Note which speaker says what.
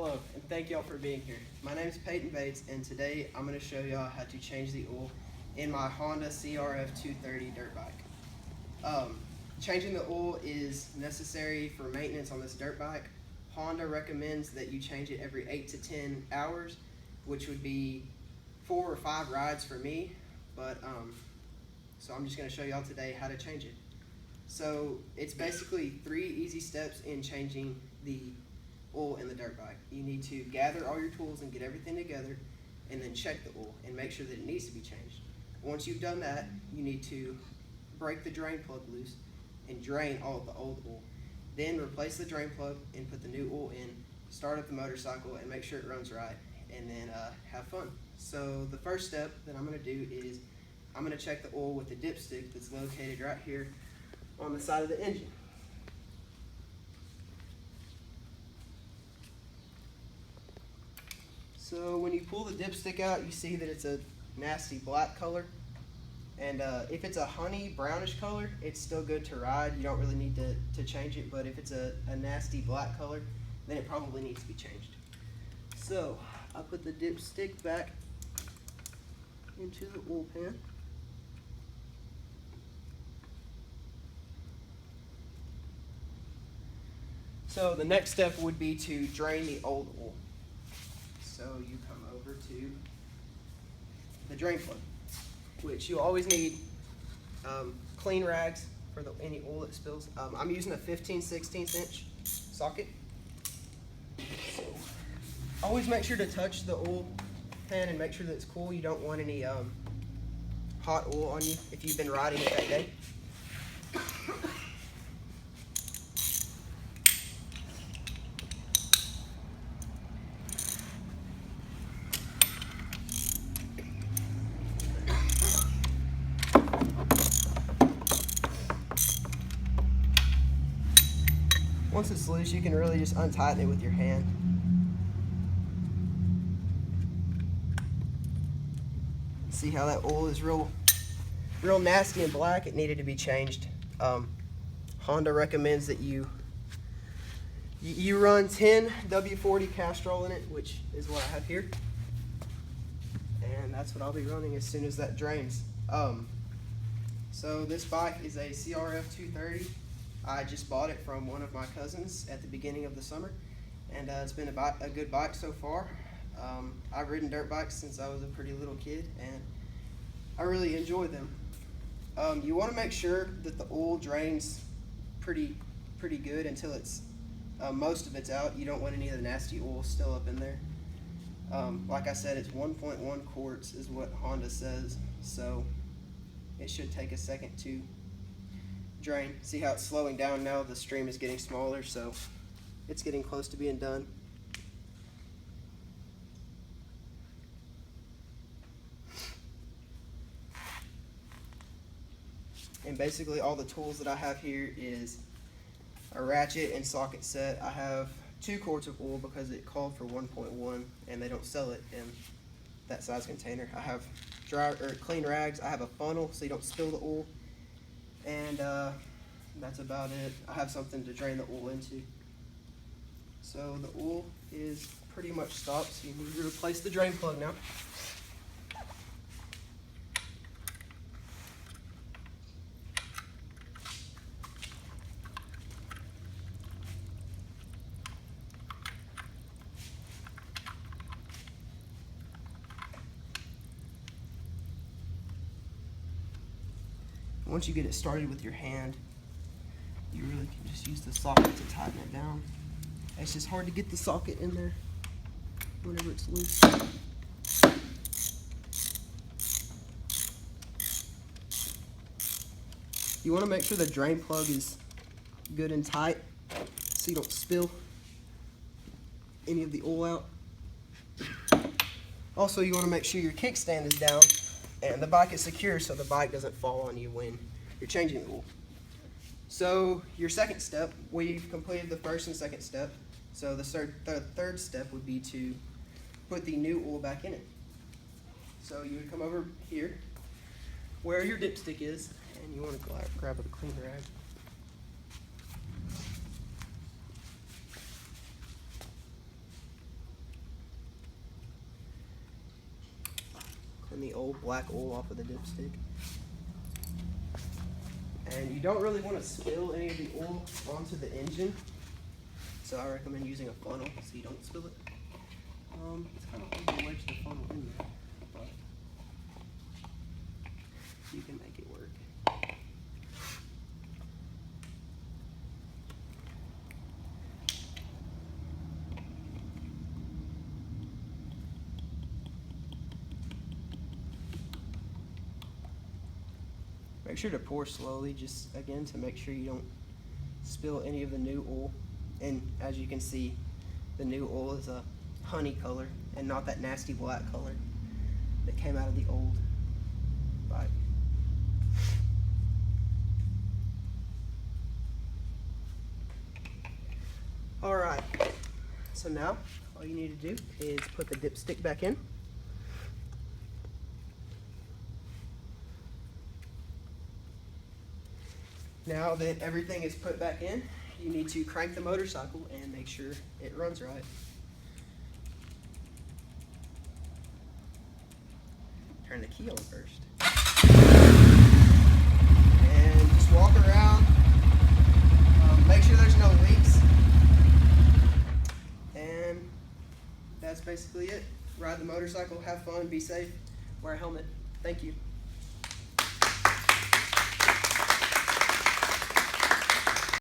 Speaker 1: Hello, and thank y'all for being here. My name is Peyton Bates, and today I'm going to show y'all how to change the oil in my Honda CRF230 dirt bike. Changing the oil is necessary for maintenance on this dirt bike. Honda recommends that you change it every 8 to 10 hours, which would be 4 or 5 rides for me, but so I'm just going to show y'all today how to change it. So it's basically 3 easy steps in changing the oil in the dirt bike. You need to gather all your tools and get everything together, and then check the oil and make sure that it needs to be changed. Once you've done that, you need to break the drain plug loose and drain all of the old oil. Then replace the drain plug and put the new oil in, start up the motorcycle and make sure it runs right, and then have fun. So the first step that I'm going to do is I'm going to check the oil with the dipstick that's located right here on the side of the engine. So when you pull the dipstick out, you see that it's a nasty black color. And if it's a honey brownish color, it's still good to ride. You don't really need to change it, but if it's a nasty black color, then it probably needs to be changed. So I'll put the dipstick back into the oil pan. So the next step would be to drain the old oil. So you come over to the drain plug, which you always need clean rags for any oil that spills. I'm using a 15/16 inch socket. So always make sure to touch the oil pan and make sure that it's cool. You don't want any hot oil on you if you've been riding it that day. Once it's loose, you can really just untighten it with your hand. See how that oil is real nasty and black? It needed to be changed. Honda recommends that you run 10 W40 Castrol in it, which is what I have here. And that's what I'll be running as soon as that drains. So this bike is a CRF230. I just bought it from one of my cousins at the beginning of the summer, and it's been a good bike so far. I've ridden dirt bikes since I was a pretty little kid, and I really enjoy them. You want to make sure that the oil drains pretty good until it's most of it's out. You don't want any of the nasty oil still up in there. Like I said, it's 1.1 quarts is what Honda says, so it should take a second to drain. See how it's slowing down now? The stream is getting smaller, so it's getting close to being done. And basically all the tools that I have here is a ratchet and socket set. I have 2 quarts of oil because it called for 1.1 and they don't sell it in that size container. I have clean rags. I have a funnel so you don't spill the oil. And that's about it. I have something to drain the oil into. So the oil is pretty much stopped, so you need to replace the drain plug now. Once you get it started with your hand, you really can just use the socket to tighten it down. It's just hard to get the socket in there whenever it's loose. You want to make sure the drain plug is good and tight so you don't spill any of the oil out. Also, you want to make sure your kickstand is down and the bike is secure so the bike doesn't fall on you when you're changing the oil. So your second step, we've completed the first and second step. So the third step would be to put the new oil back in it. So you would come over here where your dipstick is, and you want to grab a clean rag. black oil off of the dipstick. And you don't really want to spill any of the oil onto the engine, so I recommend using a funnel so you don't spill it. It's kind of hard to wedge the funnel in there, but you can make it work. Make sure to pour slowly, just again to make sure you don't spill any of the new oil. And as you can see, the new oil is a honey color and not that nasty black color that came out of the old bike. Alright, so now all you need to do is put the dipstick back in. Now that everything is put back in, you need to crank the motorcycle and make sure it runs right. Turn the key on first. And just walk around. Make sure there's no leaks. And that's basically it. Ride the motorcycle, have fun, be safe, wear a helmet. Thank you.